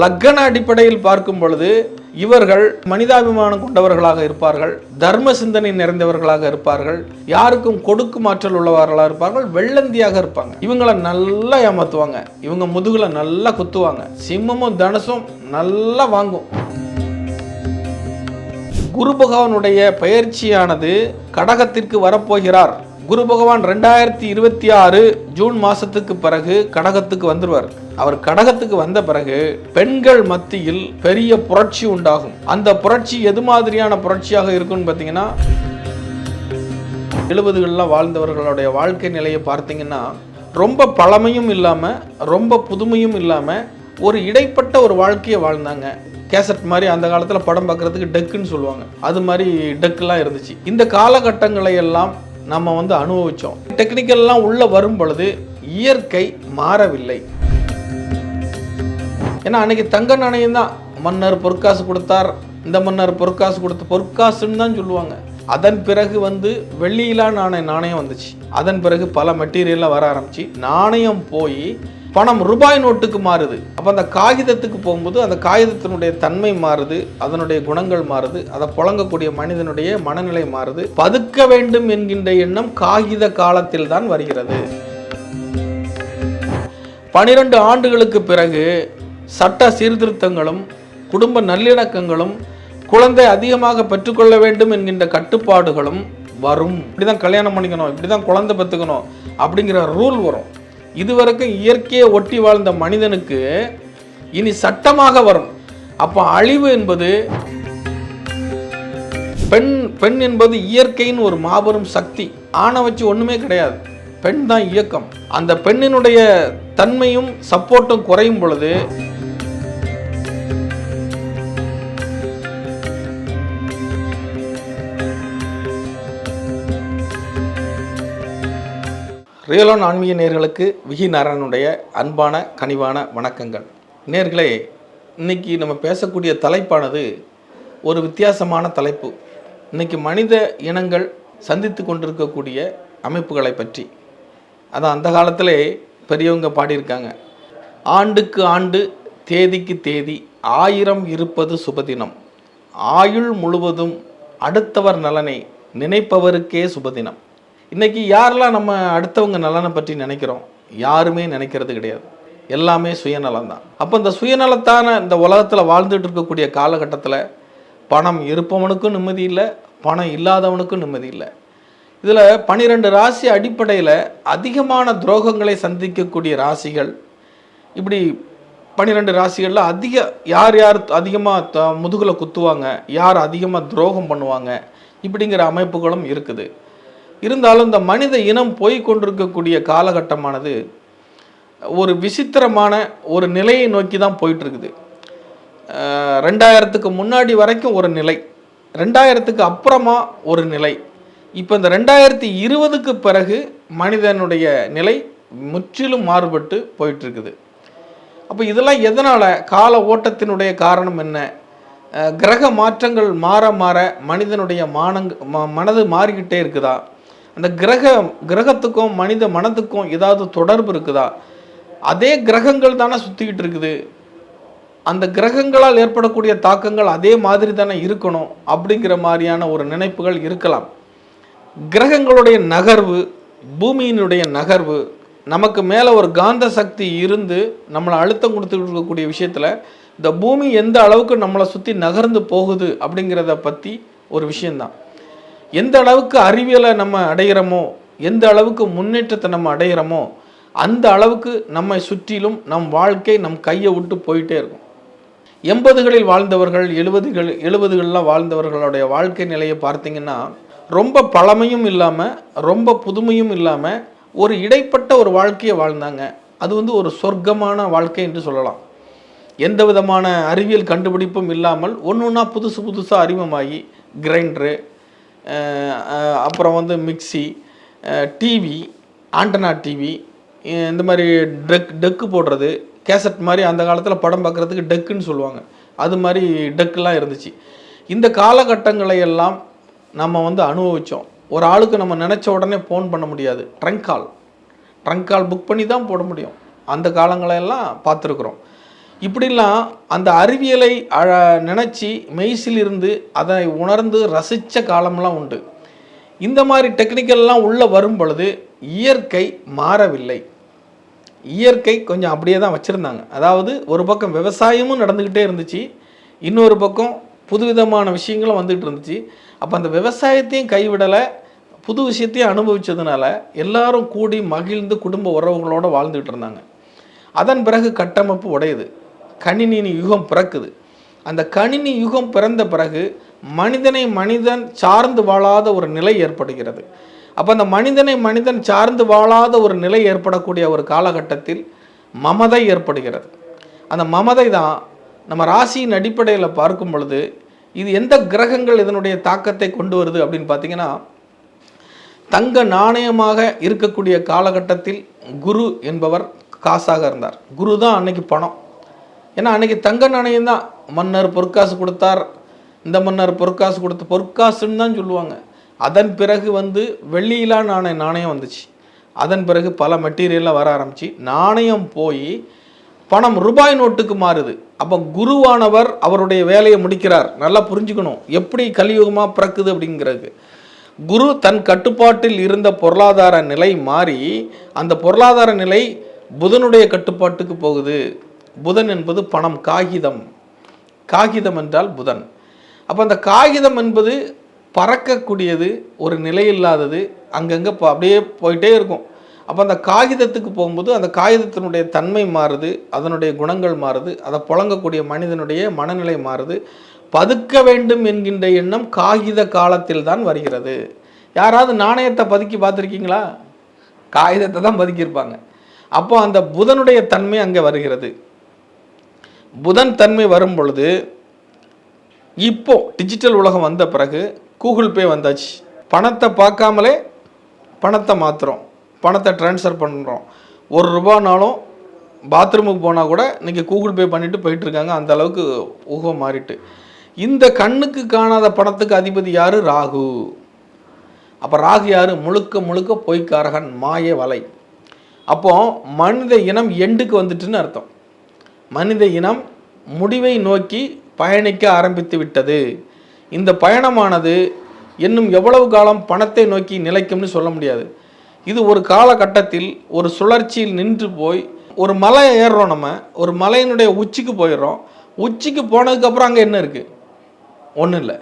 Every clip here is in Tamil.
லக்கண அடிப்படையில் பார்க்கும் பொழுது இவர்கள் மனிதாபிமானம் கொண்டவர்களாக இருப்பார்கள், தர்ம சிந்தனை நிறைந்தவர்களாக இருப்பார்கள், யாருக்கும் கொடுக்கும் ஆற்றல் உள்ளவர்களாக இருப்பார்கள், வெள்ளந்தியாக இருப்பாங்க. இவங்களை நல்லா ஏமாத்துவாங்க, இவங்க முதுகுல நல்லா குத்துவாங்க. சிம்மமும் தனுசும் நல்லா வாங்கும். குரு பகவானுடைய பயிற்சியானது கடகத்திற்கு வரப்போகிறார். குரு பகவான் 2026 ஜூன் மாசத்துக்கு பிறகு கடகத்துக்கு வந்துருவார். அவர் கடகத்துக்கு வந்த பிறகு பெண்கள் மத்தியில் பெரிய புரட்சி உண்டாகும். அந்த புரட்சி எது மாதிரியான புரட்சியாக இருக்கும்னு பார்த்தீங்கன்னா, 70களில் வாழ்ந்தவர்களுடைய வாழ்க்கை நிலையை பார்த்தீங்கன்னா ரொம்ப பழமையும் இல்லாமல் ரொம்ப புதுமையும் இல்லாமல் ஒரு இடைப்பட்ட ஒரு வாழ்க்கையை வாழ்ந்தாங்க. கேசட் மாதிரி அந்த காலத்தில் படம் பார்க்குறதுக்கு டெக்குன்னு சொல்லுவாங்க, அது மாதிரி டெக்குலாம் இருந்துச்சு. இந்த காலகட்டங்களை எல்லாம் நம்ம அனுபவித்தோம். டெக்னிக்கல்லாம் உள்ளே வரும் பொழுது இயற்கை மாறவில்லை. ஏன்னா அன்னைக்கு தங்க நாணயம் தான். மன்னர் பொற்காசு கொடுத்தார், இந்த மன்னர் பொற்காசு கொடுத்த பொற்காசுன்னு தான் சொல்லுவாங்க. அதன் பிறகு வெள்ளியிலான நாணயம் வந்துச்சு. அதன் பிறகு பல மெட்டீரியல்லாம் வர ஆரம்பிச்சு நாணயம் போய் பணம் ரூபாய் நோட்டுக்கு மாறுது. அப்போ அந்த காகிதத்துக்கு போகும்போது அந்த காகிதத்தினுடைய தன்மை மாறுது, அதனுடைய குணங்கள் மாறுது, அதை புழங்கக்கூடிய மனிதனுடைய மனநிலை மாறுது. பதுக்க வேண்டும் என்கின்ற எண்ணம் காகித காலத்தில் தான் வருகிறது. 12 ஆண்டுகளுக்கு பிறகு சட்ட சீர்திருத்தங்களும் குடும்ப நல்லிணக்கங்களும் குழந்தை அதிகமாக பெற்றுக்கொள்ள வேண்டும் என்கின்ற கட்டுப்பாடுகளும் வரும். இப்படிதான் கல்யாணம் பண்ணிக்கணும், இப்படிதான் குழந்தை பெற்றுக்கணும் அப்படிங்கிற ரூல் வரும். இதுவரைக்கும் இயற்கையை ஒட்டி வாழ்ந்த மனிதனுக்கு இனி சட்டமாக வரும். அப்போ அழிவு என்பது பெண் என்பது இயற்கையின் ஒரு மாபெரும் சக்தி. ஆணை வச்சு ஒண்ணுமே கிடையாது, பெண் தான் இயக்கம். அந்த பெண்ணினுடைய தன்மையும் சப்போர்ட்டும் குறையும் பொழுது ரியலான் ஆன்மீக நேர்களுக்கு விகி நாராயணனுடைய அன்பான கனிவான வணக்கங்கள். நேர்களே, இன்னைக்கு நம்ம பேசக்கூடிய தலைப்பானது ஒரு வித்தியாசமான தலைப்பு. இன்னைக்கு மனித இனங்கள் சந்தித்து கொண்டிருக்கக்கூடிய அமைப்புகளை பற்றி. அதான் அந்த காலத்திலே பெரியவங்க பாடியிருக்காங்க, ஆண்டுக்கு ஆண்டு தேதிக்கு தேதி 1000 இருப்பது சுபதினம், ஆயுள் முழுவதும் அடுத்தவர் நலனை நினைப்பவருக்கே சுபதினம். இன்றைக்கி யாரெல்லாம் நம்ம அடுத்தவங்க நலனை பற்றி நினைக்கிறோம்? யாருமே நினைக்கிறது கிடையாது, எல்லாமே சுயநலம் தான். அப்போ இந்த சுயநலத்தான இந்த உலகத்தில் வாழ்ந்துட்டு இருக்கக்கூடிய காலகட்டத்தில் பணம் இருப்பவனுக்கும் நிம்மதி இல்லை, பணம் இல்லாதவனுக்கும் நிம்மதி இல்லை. இதில் 12 ராசி அடிப்படையில் அதிகமான துரோகங்களை சந்திக்கக்கூடிய ராசிகள். இப்படி 12 ராசிகளில் யார் அதிகமாக முதுகில் குத்துவாங்க, யார் அதிகமாக துரோகம் பண்ணுவாங்க, இப்படிங்கிற அமைப்புகளும் இருக்குது. இருந்தாலும் இந்த மனித இனம் போய் கொண்டிருக்கக்கூடிய காலகட்டமானது ஒரு விசித்திரமான ஒரு நிலையை நோக்கி தான் போயிட்டுருக்குது. 2000க்கு முன்னாடி வரைக்கும் ஒரு நிலை, 2000க்கு அப்புறமா ஒரு நிலை, இப்போ இந்த 2020க்கு பிறகு மனிதனுடைய நிலை முற்றிலும் மாறுபட்டு போயிட்டுருக்குது. அப்போ இதெல்லாம் எதனால்? கால ஓட்டத்தினுடைய காரணம் என்ன? கிரக மாற்றங்கள் மாற மாற மனிதனுடைய மனது மாறிக்கிட்டே இருக்குதா? அந்த கிரகத்துக்கும் மனித மனத்துக்கும் ஏதாவது தொடர்பு இருக்குதா? அதே கிரகங்கள் தானே சுற்றிக்கிட்டு இருக்குது, அந்த கிரகங்களால் ஏற்படக்கூடிய தாக்கங்கள் அதே மாதிரி தானே இருக்கணும் அப்படிங்கிற மாதிரியான ஒரு நினைப்புகள் இருக்கலாம். கிரகங்களுடைய நகர்வு, பூமியினுடைய நகர்வு, நமக்கு மேலே ஒரு காந்த சக்தி இருந்து நம்மளை அழுத்தம் கொடுத்துட்டு இருக்கக்கூடிய விஷயத்தில் இந்த பூமி எந்த அளவுக்கு நம்மளை சுற்றி நகர்ந்து போகுது அப்படிங்கிறத பற்றி ஒரு விஷயந்தான். எந்த அளவுக்கு அறிவியலை நம்ம அடைகிறோமோ, எந்த அளவுக்கு முன்னேற்றத்தை நம்ம அடைகிறோமோ, அந்த அளவுக்கு நம்மை சுற்றிலும் நம் வாழ்க்கை நம் கையை விட்டு போயிட்டே இருக்கும். 80களில் வாழ்ந்தவர்கள், 70களில் வாழ்ந்தவர்களுடைய வாழ்க்கை நிலையை பார்த்தீங்கன்னா ரொம்ப பழமையும் இல்லாமல் ரொம்ப புதுமையும் இல்லாமல் ஒரு இடைப்பட்ட ஒரு வாழ்க்கையை வாழ்ந்தாங்க. அது ஒரு சொர்க்கமான வாழ்க்கை என்று சொல்லலாம். எந்த விதமான அறிவியல் கண்டுபிடிப்பும் இல்லாமல் ஒன்றா புதுசாக அறிமுகமாகி கிரைண்டரு, அப்புறம் மிக்சி, டிவி, ஆண்டனா டிவி, இந்த மாதிரி டெக்கு போடுறது, கேசட் மாதிரி அந்த காலத்தில் படம் பார்க்குறதுக்கு டெக்குன்னு சொல்லுவாங்க, அது மாதிரி டெக்குலாம் இருந்துச்சு. இந்த காலகட்டங்களை எல்லாம் நம்ம அனுபவித்தோம். ஒரு ஆளுக்கு நம்ம நினச்ச உடனே ஃபோன் பண்ண முடியாது, ட்ரங்க் கால் புக் பண்ணி தான் போட முடியும். அந்த காலங்களெல்லாம் பார்த்துருக்குறோம். இப்படிலாம் அந்த அறிவியலை நினச்சி மெய்சில் இருந்து அதை உணர்ந்து ரசித்த காலம்லாம் உண்டு. இந்த மாதிரி டெக்னிக்கல்லாம் உள்ளே வரும் பொழுது இயற்கை மாறவில்லை. இயற்கை கொஞ்சம் அப்படியே தான் வச்சுருந்தாங்க. அதாவது ஒரு பக்கம் விவசாயமும் நடந்துக்கிட்டே இருந்துச்சு, இன்னொரு பக்கம் புதுவிதமான விஷயங்களும் வந்துகிட்டு இருந்துச்சு. அப்போ அந்த விவசாயத்தையும் கைவிடலை, புது விஷயத்தையும் அனுபவித்ததுனால எல்லாரும் கூடி மகிழ்ந்து குடும்ப உறவுகளோடு வாழ்ந்துக்கிட்டு இருந்தாங்க. அதன் பிறகு கட்டமைப்பு உடையுது, கணினி யுகம் பிறக்குது. அந்த கணினி யுகம் பிறந்த பிறகு மனிதனை மனிதன் சார்ந்து வாழாத ஒரு நிலை ஏற்படுகிறது. அப்போ அந்த மனிதனை மனிதன் சார்ந்து வாழாத ஒரு நிலை ஏற்படக்கூடிய ஒரு காலகட்டத்தில் மமதை ஏற்படுகிறது. அந்த மமதை தான் நம்ம ராசியின் அடிப்படையில் பார்க்கும் பொழுது இது எந்த கிரகங்கள் இதனுடைய தாக்கத்தை கொண்டு வருது அப்படின்னு பார்த்தீங்கன்னா, தங்க நாணயமாக இருக்கக்கூடிய காலகட்டத்தில் குரு என்பவர் காசாக இருந்தார். குரு தான் அன்னைக்கு பணம். ஏன்னா அன்னைக்கு தங்க நாணயம் தான். மன்னர் பொற்காசு கொடுத்தார், இந்த மன்னர் பொற்காசு கொடுத்த பொற்காசுன்னு தான் சொல்லுவாங்க. அதன் பிறகு வெள்ளியிலா நாணயம் வந்துச்சு. அதன் பிறகு பல மெட்டீரியல்லாம் வர ஆரம்பிச்சு நாணயம் போய் பணம் ரூபாய் நோட்டுக்கு மாறுது. அப்போ குருவானவர் அவருடைய வேலையை முடிக்கிறார். நல்லா புரிஞ்சுக்கணும் எப்படி கலியுகமாக பிறக்குது அப்படிங்கிறது. குரு தன் கட்டுப்பாட்டில் இருந்த பொருளாதார நிலை மாறி அந்த பொருளாதார நிலை புதனுடைய கட்டுப்பாட்டுக்கு போகுது. புதன் என்பது பணம், காகிதம். காகிதம் என்றால் புதன். அப்போ அந்த காகிதம் என்பது பறக்கக்கூடியது, ஒரு நிலையில்லாதது, அங்கங்கே அப்படியே போயிட்டே இருக்கும். அப்போ அந்த காகிதத்துக்கு போகும்போது அந்த காகிதத்தினுடைய தன்மை மாறுது, அதனுடைய குணங்கள் மாறுது, அதை புழங்கக்கூடிய மனிதனுடைய மனநிலை மாறுது. பதுக்க வேண்டும் என்கின்ற எண்ணம் காகித காலத்தில் தான் வருகிறது. யாராவது நாணயத்தை பதுக்கி பார்த்துருக்கீங்களா? காகிதத்தை தான் பதுக்கியிருப்பாங்க. அப்போ அந்த புதனுடைய தன்மை அங்கே வருகிறது. புதன் தன்மை வரும் பொழுது இப்போ டிஜிட்டல் உலகம் வந்த பிறகு கூகுள் பே வந்தாச்சு. பணத்தை பார்க்காமலே பணத்தை மாற்றுறோம், பணத்தை ட்ரான்ஸ்ஃபர் பண்ணுறோம். ₹1 பாத்ரூமுக்கு போனால் கூட இன்றைக்கி கூகுள் பே பண்ணிவிட்டு போயிட்டுருக்காங்க. அந்த அளவுக்கு ஊகம் மாறிட்டு. இந்த கண்ணுக்கு காணாத பணத்துக்கு அதிபதி யார்? ராகு. அப்போ ராகு யார்? முழுக்க முழுக்க பொய்க்காரகன், மாய வலை. அப்போ மனித இனம் எண்டுக்கு வந்துட்டுன்னு அர்த்தம். மனித இனம் முடிவை நோக்கி பயணிக்க ஆரம்பித்து விட்டது. இந்த பயணமானது இன்னும் எவ்வளவு காலம் பணத்தை நோக்கி நிலைக்கும்னு சொல்ல முடியாது. இது ஒரு காலகட்டத்தில் ஒரு சுழற்சியில் நின்று போய் ஒரு மலை ஏறுறோம். நம்ம ஒரு மலையினுடைய உச்சிக்கு போயிடுறோம். உச்சிக்கு போனதுக்கப்புறம் அங்கே என்ன இருக்குது? ஒன்றும் இல்லை.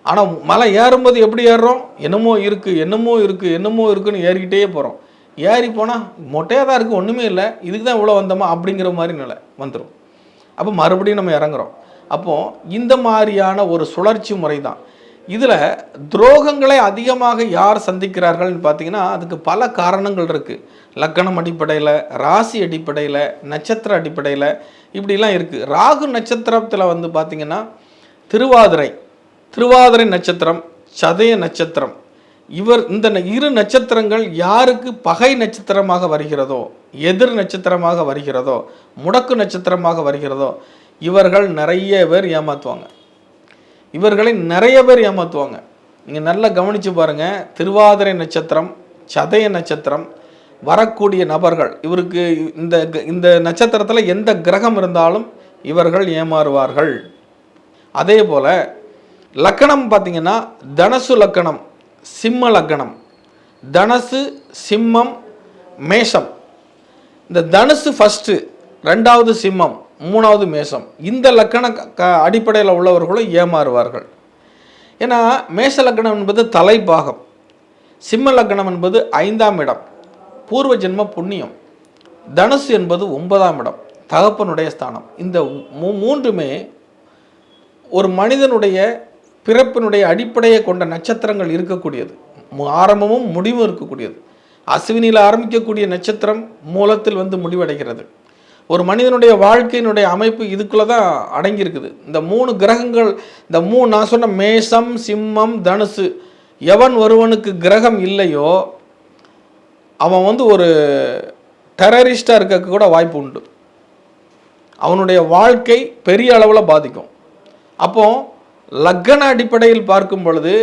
ஆனால் மலை ஏறும்போது எப்படி ஏறுறோம்? என்னமோ இருக்குது, என்னமோ இருக்குது, என்னமோ இருக்குன்னு ஏறிக்கிட்டே போகிறோம். ஏறி போனால் மொட்டையாக தான் இருக்குது, ஒன்றுமே இல்லை, இதுக்கு தான் இவ்வளோ வந்தோமா அப்படிங்கிற மாதிரி நிலை வந்துடும். அப்போ மறுபடியும் நம்ம இறங்குறோம். அப்போது இந்த மாதிரியான ஒரு சுழற்சி முறை தான். இதில் துரோகங்களை அதிகமாக யார் சந்திக்கிறார்கள்னு பார்த்தீங்கன்னா அதுக்கு பல காரணங்கள் இருக்குது. லக்கணம் அடிப்படையில், ராசி அடிப்படையில், நட்சத்திர அடிப்படையில் இப்படிலாம் இருக்குது. ராகு நட்சத்திரத்தில் பார்த்திங்கன்னா திருவாதிரை நட்சத்திரம், சதய நட்சத்திரம், இந்த இரு நட்சத்திரங்கள் யாருக்கு பகை நட்சத்திரமாக வருகிறதோ, எதிர் நட்சத்திரமாக வருகிறதோ, முடக்கு நட்சத்திரமாக வருகிறதோ, இவர்கள் நிறைய பேர் ஏமாற்றுவாங்க. நீங்கள் நல்லா கவனித்து பாருங்கள். திருவாதிரை நட்சத்திரம், சதய நட்சத்திரம் வரக்கூடிய நபர்கள், இவருக்கு இந்த நட்சத்திரத்தில் எந்த கிரகம் இருந்தாலும் இவர்கள் ஏமாறுவார்கள். அதே போல் லக்கணம் பார்த்திங்கன்னா தனுசு லக்கணம், சிம்ம லக்கணம். தனுசு, சிம்மம், மேஷம். இந்த தனுசு ஃபஸ்ட்டு, ரெண்டாவது சிம்மம், மூணாவது மேஷம். இந்த லக்கண அடிப்படையில் உள்ளவர்களும் ஏமாறுவார்கள். ஏன்னா மேஷ லக்கணம் என்பது தலைப்பாகம், சிம்ம லக்கணம் என்பது 5ஆம் இடம், பூர்வ ஜென்ம புண்ணியம். தனுசு என்பது 9ஆம் இடம், தகப்பனுடைய ஸ்தானம். இந்த மூன்றுமே ஒரு மனிதனுடைய பிறப்பினுடைய அடிப்படையை கொண்ட நட்சத்திரங்கள் இருக்கக்கூடியது, ஆரம்பமும் முடிவும் இருக்கக்கூடியது. அஸ்வினியில் ஆரம்பிக்கக்கூடிய நட்சத்திரம் மூலத்தில் முடிவடைகிறது. ஒரு மனிதனுடைய வாழ்க்கையினுடைய அமைப்பு இதுக்குள்ளே தான் அடங்கியிருக்குது. இந்த 3 கிரகங்கள், நான் சொன்ன மேஷம், சிம்மம், தனுசு, எவன் ஒருவனுக்கு கிரகம் இல்லையோ அவன் ஒரு டெரரிஸ்டாக இருக்க கூட வாய்ப்பு உண்டு. அவனுடைய வாழ்க்கை பெரிய அளவில் பாதிக்கும். அப்போது லக்கண அடிப்படையில் பார்க்கும் பொழுது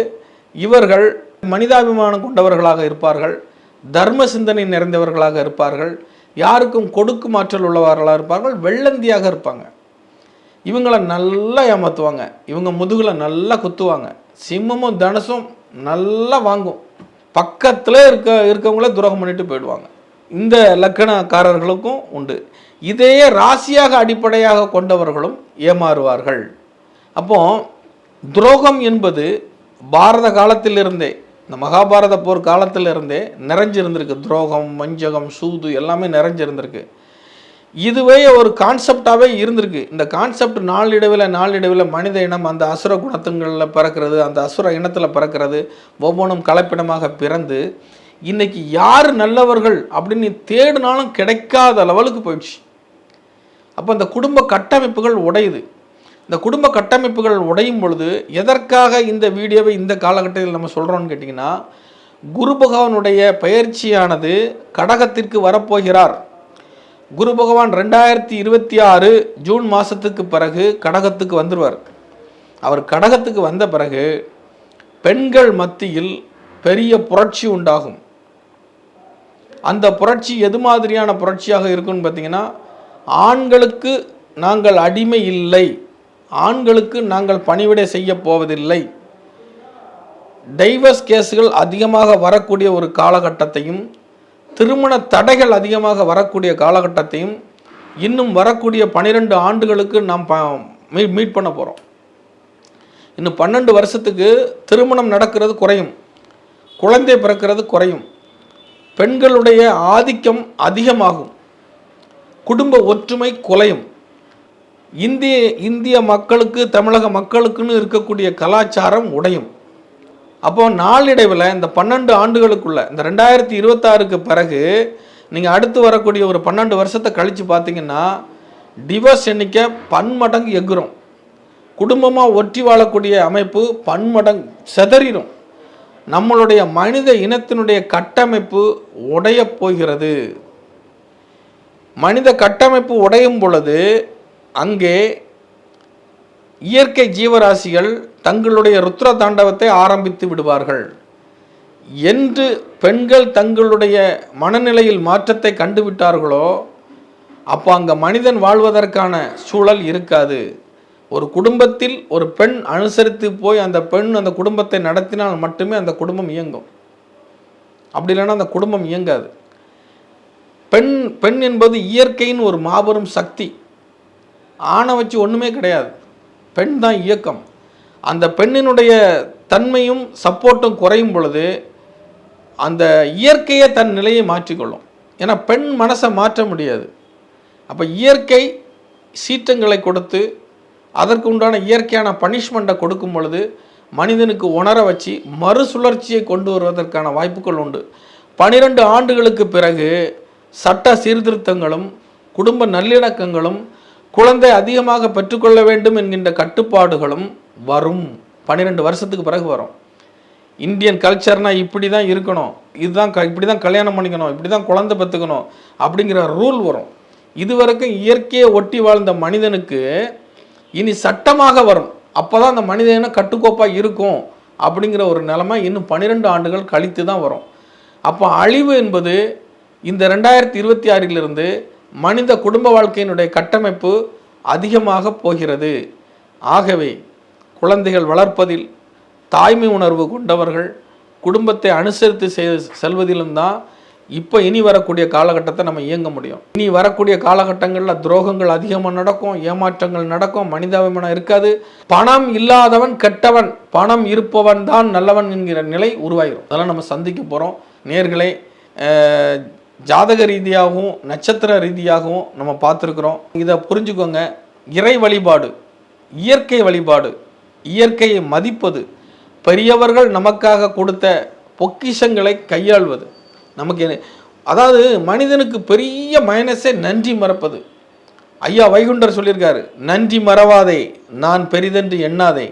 இவர்கள் மனிதாபிமானம் கொண்டவர்களாக இருப்பார்கள், தர்ம சிந்தனை நிறைந்தவர்களாக இருப்பார்கள், யாருக்கும் கொடுக்கும் ஆற்றல் உள்ளவர்களாக இருப்பார்கள், வெள்ளந்தியாக இருப்பாங்க. இவங்களை நல்லா ஏமாற்றுவாங்க, இவங்க முதுகில் நல்லா குத்துவாங்க. சிம்மமும் தனுசும் நல்லா வாங்கும், பக்கத்தில் இருக்கவங்கள துரோகம் பண்ணிட்டு போயிடுவாங்க. இந்த லக்கணக்காரர்களுக்கும் உண்டு. இதையே ராசியாக அடிப்படையாக கொண்டவர்களும் ஏமாறுவார்கள். அப்போ துரோகம் என்பது பாரத காலத்திலிருந்தே, இந்த மகாபாரத போர் காலத்திலிருந்தே நிறைஞ்சிருந்திருக்கு. துரோகம், வஞ்சகம், சூது எல்லாமே நிறைஞ்சிருந்திருக்கு. இதுவே ஒரு கான்செப்டாகவே இருந்திருக்கு. இந்த கான்செப்ட் நாளடைவில் மனித இனம் அந்த அசுர குணத்துங்களில் பிறக்கிறது, அந்த அசுர இனத்தில் பிறக்கிறது, ஒவ்வொன்றும் கலப்பினமாக பிறந்து இன்னைக்கு யார் நல்லவர்கள் அப்படின்னு தேடினாலும் கிடைக்காத லெவலுக்கு போயிடுச்சு. அப்போ இந்த குடும்ப கட்டமைப்புகள் உடையுது. இந்த குடும்ப கட்டமைப்புகள் உடையும் பொழுது எதற்காக இந்த வீடியோவை இந்த காலகட்டத்தில் நம்ம சொல்கிறோன்னு கேட்டிங்கன்னா, குரு பகவானுடைய பயிற்சியானது கடகத்திற்கு வரப்போகிறார். குரு பகவான் 2026 ஜூன் மாதத்துக்கு பிறகு கடகத்துக்கு வந்துடுவார். அவர் கடகத்துக்கு வந்த பிறகு பெண்கள் மத்தியில் பெரிய புரட்சி உண்டாகும். அந்த புரட்சி எது மாதிரியான புரட்சியாக இருக்குன்னு பார்த்தீங்கன்னா, ஆண்களுக்கு நாங்கள் அடிமை இல்லை, ஆண்களுக்கு நாங்கள் பணிவிடை செய்ய போவதில்லை, டைவர்ஸ் கேஸுகள் அதிகமாக வரக்கூடிய ஒரு காலகட்டத்தையும், திருமண தடைகள் அதிகமாக வரக்கூடிய காலகட்டத்தையும் இன்னும் வரக்கூடிய 12 ஆண்டுகளுக்கு நாம் மீட் பண்ண போகிறோம். இன்னும் 12 வருஷத்துக்கு திருமணம் நடக்கிறது குறையும், குழந்தை பிறக்கிறது குறையும், பெண்களுடைய ஆதிக்கம் அதிகமாகும், குடும்ப ஒற்றுமை குலையும். இந்திய மக்களுக்கு, தமிழக மக்களுக்குன்னு இருக்கக்கூடிய கலாச்சாரம் உடையும். அப்போ நாளடைவில் இந்த 12 ஆண்டுகளுக்குள்ள, இந்த 2026க்கு பிறகு நீங்கள் அடுத்து வரக்கூடிய ஒரு 12 வருஷத்தை கழித்து பார்த்தீங்கன்னா, டிவோர்ஸ் எண்ணிக்கை பன்மடங்கு எகுரும். குடும்பமாக ஒற்றி வாழக்கூடிய அமைப்பு பன்மடங்கு செதறிடும். நம்மளுடைய மனித இனத்தினுடைய கட்டமைப்பு உடைய போகிறது. மனித கட்டமைப்பு உடையும் பொழுது அங்கே இயற்கை ஜீவராசிகள் தங்களுடைய ருத்ர தாண்டவத்தை ஆரம்பித்து விடுவார்கள். என்று பெண்கள் தங்களுடைய மனநிலையில் மாற்றத்தை கண்டுவிட்டார்களோ அப்போ அங்கே மனிதன் வாழ்வதற்கான சூழல் இருக்காது. ஒரு குடும்பத்தில் ஒரு பெண் அனுசரித்து போய் அந்த பெண் அந்த குடும்பத்தை நடத்தினால் மட்டுமே அந்த குடும்பம் இயங்கும். அப்படி இல்லைன்னா அந்த குடும்பம் இயங்காது. பெண் என்பது இயற்கையின் ஒரு மாபெரும் சக்தி. ஆணை வச்சு ஒன்றுமே கிடையாது, பெண் தான் இயக்கம். அந்த பெண்ணினுடைய தன்மையும் சப்போர்ட்டும் குறையும் பொழுது அந்த இயற்கையை தன் நிலையை மாற்றிக்கொள்ளும். ஏன்னா பெண் மனசை மாற்ற முடியாது. அப்போ இயற்கை சீற்றங்களை கொடுத்து அதற்கு உண்டான இயற்கையான பனிஷ்மெண்ட்டை கொடுக்கும் பொழுது மனிதனுக்கு உணர வச்சு மறுசுழற்சியை கொண்டு வருவதற்கான வாய்ப்புகள் உண்டு. 12 ஆண்டுகளுக்கு பிறகு சட்ட சீர்திருத்தங்களும் குடும்ப நல்லிணக்கங்களும் குழந்தை அதிகமாக பெற்றுக்கொள்ள வேண்டும் என்கின்ற கட்டுப்பாடுகளும் வரும். 12 வருஷத்துக்கு பிறகு வரும். இந்தியன் கல்ச்சர்னால் இப்படி தான் இருக்கணும், இப்படி தான் கல்யாணம் பண்ணிக்கணும், இப்படி தான் குழந்தை பெற்றுக்கணும் அப்படிங்கிற ரூல் வரும். இதுவரைக்கும் இயற்கையை ஒட்டி வாழ்ந்த மனிதனுக்கு இனி சட்டமாக வரும். அப்போ தான் அந்த மனிதன கட்டுக்கோப்பாக இருக்கும் அப்படிங்கிற ஒரு நிலைமை இன்னும் 12 ஆண்டுகள் கழித்து தான் வரும். அப்போ அழிவு என்பது இந்த 2026 மனித குடும்ப வாழ்க்கையினுடைய கட்டமைப்பு அதிகமாக போகிறது. ஆகவே குழந்தைகள் வளர்ப்பதில் தாய்மை உணர்வு கொண்டவர்கள் குடும்பத்தை அனுசரித்து செல்வதிலும் தான் இப்போ இனி வரக்கூடிய காலகட்டத்தை நம்ம இயங்க முடியும். இனி வரக்கூடிய காலகட்டங்களில் துரோகங்கள் அதிகமாக நடக்கும், ஏமாற்றங்கள் நடக்கும், மனிதாபிமானம் இருக்காது. பணம் இல்லாதவன் கெட்டவன், பணம் இருப்பவன் தான் நல்லவன் என்கிற நிலை உருவாகிடும். அதெல்லாம் நம்ம சந்திக்க போகிறோம். நேயர்களே, ஜாதக ரீதியாகவும் நட்சத்திர ரீதியாகவும் நம்ம பார்த்துருக்குறோம். இதை புரிஞ்சுக்கோங்க. இறை வழிபாடு, இயற்கை வழிபாடு, இயற்கையை மதிப்பது, பெரியவர்கள் நமக்காக கொடுத்த பொக்கிஷங்களை கையாள்வது, நமக்கு அதாவது மனிதனுக்கு பெரிய மைனஸே நன்றி மறப்பது. ஐயா வைகுண்டர் சொல்லியிருக்காரு, நன்றி மறவாதே நான் பெரிதென்று எண்ணாதே.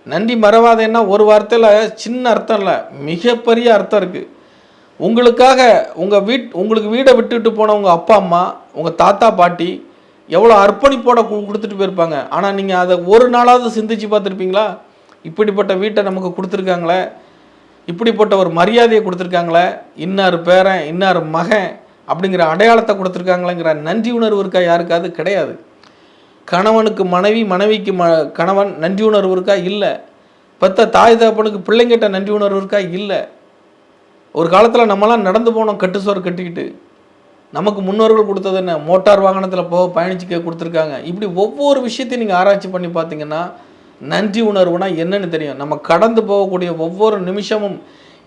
நன்றி மறவாதேன்னா ஒரு வார்த்தையில் சின்ன அர்த்தம் இல்லை, மிகப்பெரிய அர்த்தம் இருக்குது. உங்களுக்காக உங்களுக்கு வீடை விட்டுட்டு போன உங்கள் அப்பா அம்மா, உங்கள் தாத்தா பாட்டி எவ்வளோ அர்ப்பணிப்போட கொடுத்துட்டு போயிருப்பாங்க. ஆனால் நீங்கள் அதை ஒரு நாளாவது சிந்திச்சு பார்த்துருப்பீங்களா? இப்படிப்பட்ட வீட்டை நமக்கு கொடுத்துருக்காங்களே, இப்படிப்பட்ட ஒரு மரியாதையை கொடுத்துருக்காங்களே, இன்னார் பேரன், இன்னார் மகன் அப்படிங்கிற அடையாளத்தை கொடுத்துருக்காங்களேங்கிற நன்றி உணர்வு இருக்கா யாருக்காவது? கிடையாது. கணவனுக்கு மனைவி, மனைவிக்கு கணவன் நன்றி உணர்வு இருக்கா? இல்லை. பெத்த தாய் தகப்பனுக்கு பிள்ளைங்கிட்ட நன்றி உணர்வு இருக்கா? இல்லை. ஒரு காலத்தில் நம்மலாம் நடந்து போனோம் கட்டு சோறு கட்டிக்கிட்டு. நமக்கு முன்னோர்கள் கொடுத்தது என்ன? மோட்டார் வாகனத்தில் போக பயணிச்சுக்க கொடுத்துருக்காங்க. இப்படி ஒவ்வொரு விஷயத்தையும் நீங்கள் ஆராய்ச்சி பண்ணி பார்த்தீங்கன்னா நன்றி உணர்வுனா என்னன்னு தெரியும். நம்ம கடந்து போகக்கூடிய ஒவ்வொரு நிமிஷமும்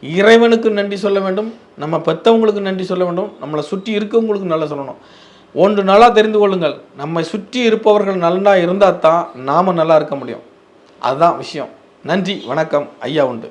இறைவனுக்கு நன்றி சொல்ல வேண்டும், நம்ம பெற்றவங்களுக்கு நன்றி சொல்ல வேண்டும், நம்மளை சுற்றி இருக்கவங்களுக்கு நல்லா சொல்லணும். ஒன்று நல்லா தெரிந்து கொள்ளுங்கள், நம்மை சுற்றி இருப்பவர்கள் நல்லா இருந்தால் தான் நாம் நல்லா இருக்க முடியும். அதுதான் விஷயம். நன்றி, வணக்கம். ஐயா உண்டு.